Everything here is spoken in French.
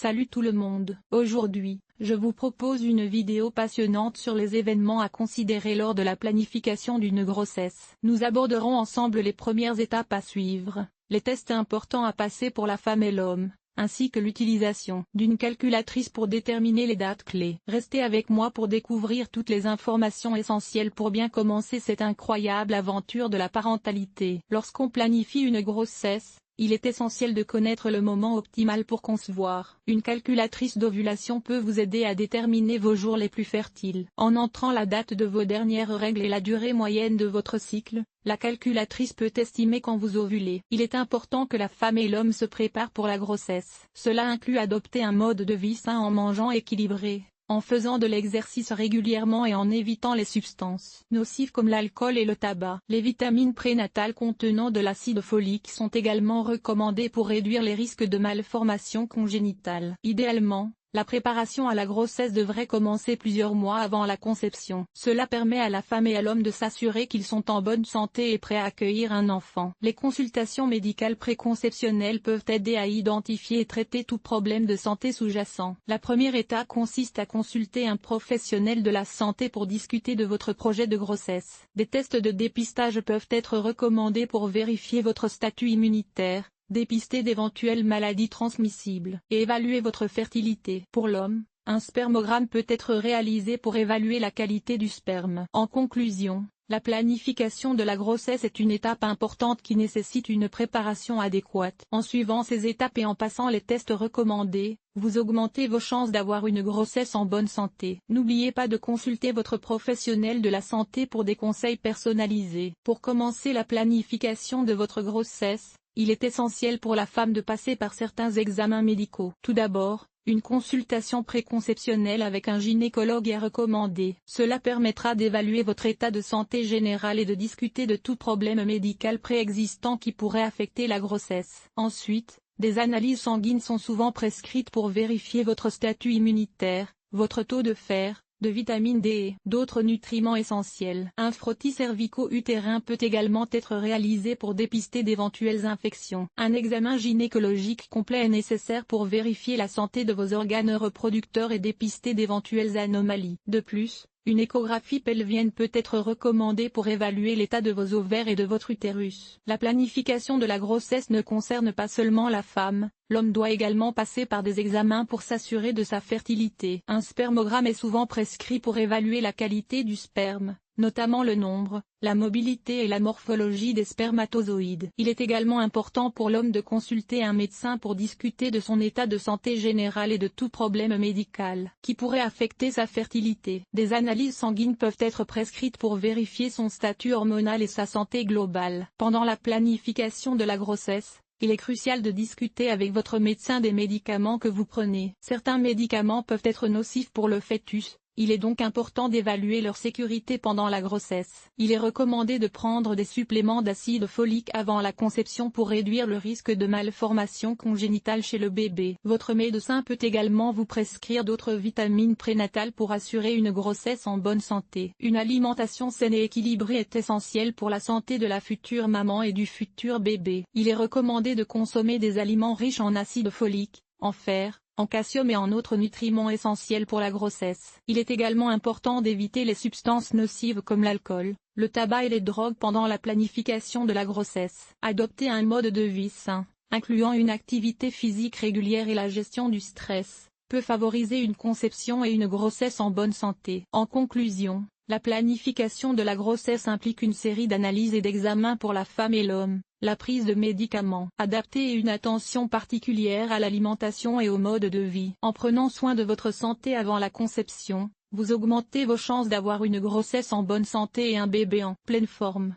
Salut tout le monde, aujourd'hui, je vous propose une vidéo passionnante sur les événements à considérer lors de la planification d'une grossesse. Nous aborderons ensemble les premières étapes à suivre, les tests importants à passer pour la femme et l'homme, ainsi que l'utilisation d'une calculatrice pour déterminer les dates clés. Restez avec moi pour découvrir toutes les informations essentielles pour bien commencer cette incroyable aventure de la parentalité. Lorsqu'on planifie une grossesse, il est essentiel de connaître le moment optimal pour concevoir. Une calculatrice d'ovulation peut vous aider à déterminer vos jours les plus fertiles. En entrant la date de vos dernières règles et la durée moyenne de votre cycle, la calculatrice peut estimer quand vous ovulez. Il est important que la femme et l'homme se préparent pour la grossesse. Cela inclut adopter un mode de vie sain en mangeant équilibré, en faisant de l'exercice régulièrement et en évitant les substances nocives comme l'alcool et le tabac. Les vitamines prénatales contenant de l'acide folique sont également recommandées pour réduire les risques de malformations congénitales. Idéalement, la préparation à la grossesse devrait commencer plusieurs mois avant la conception. Cela permet à la femme et à l'homme de s'assurer qu'ils sont en bonne santé et prêts à accueillir un enfant. Les consultations médicales préconceptionnelles peuvent aider à identifier et traiter tout problème de santé sous-jacent. La première étape consiste à consulter un professionnel de la santé pour discuter de votre projet de grossesse. Des tests de dépistage peuvent être recommandés pour vérifier votre statut immunitaire, dépister d'éventuelles maladies transmissibles et évaluer votre fertilité. Pour l'homme, un spermogramme peut être réalisé pour évaluer la qualité du sperme. En conclusion, la planification de la grossesse est une étape importante qui nécessite une préparation adéquate. En suivant ces étapes et en passant les tests recommandés, vous augmentez vos chances d'avoir une grossesse en bonne santé. N'oubliez pas de consulter votre professionnel de la santé pour des conseils personnalisés. Pour commencer la planification de votre grossesse, il est essentiel pour la femme de passer par certains examens médicaux. Tout d'abord, une consultation préconceptionnelle avec un gynécologue est recommandée. Cela permettra d'évaluer votre état de santé général et de discuter de tout problème médical préexistant qui pourrait affecter la grossesse. Ensuite, des analyses sanguines sont souvent prescrites pour vérifier votre statut immunitaire, votre taux de fer, de vitamine D et d'autres nutriments essentiels. Un frottis cervico-utérin peut également être réalisé pour dépister d'éventuelles infections. Un examen gynécologique complet est nécessaire pour vérifier la santé de vos organes reproducteurs et dépister d'éventuelles anomalies. De plus, une échographie pelvienne peut être recommandée pour évaluer l'état de vos ovaires et de votre utérus. La planification de la grossesse ne concerne pas seulement la femme, l'homme doit également passer par des examens pour s'assurer de sa fertilité. Un spermogramme est souvent prescrit pour évaluer la qualité du sperme, notamment le nombre, la mobilité et la morphologie des spermatozoïdes. Il est également important pour l'homme de consulter un médecin pour discuter de son état de santé général et de tout problème médical qui pourrait affecter sa fertilité. Des analyses sanguines peuvent être prescrites pour vérifier son statut hormonal et sa santé globale. Pendant la planification de la grossesse, il est crucial de discuter avec votre médecin des médicaments que vous prenez. Certains médicaments peuvent être nocifs pour le fœtus. Il est donc important d'évaluer leur sécurité pendant la grossesse. Il est recommandé de prendre des suppléments d'acide folique avant la conception pour réduire le risque de malformation congénitale chez le bébé. Votre médecin peut également vous prescrire d'autres vitamines prénatales pour assurer une grossesse en bonne santé. Une alimentation saine et équilibrée est essentielle pour la santé de la future maman et du futur bébé. Il est recommandé de consommer des aliments riches en acide folique, en fer, en calcium et en autres nutriments essentiels pour la grossesse. Il est également important d'éviter les substances nocives comme l'alcool, le tabac et les drogues pendant la planification de la grossesse. Adopter un mode de vie sain, incluant une activité physique régulière et la gestion du stress, peut favoriser une conception et une grossesse en bonne santé. En conclusion, la planification de la grossesse implique une série d'analyses et d'examens pour la femme et l'homme, la prise de médicaments adaptés et une attention particulière à l'alimentation et au mode de vie. En prenant soin de votre santé avant la conception, vous augmentez vos chances d'avoir une grossesse en bonne santé et un bébé en pleine forme.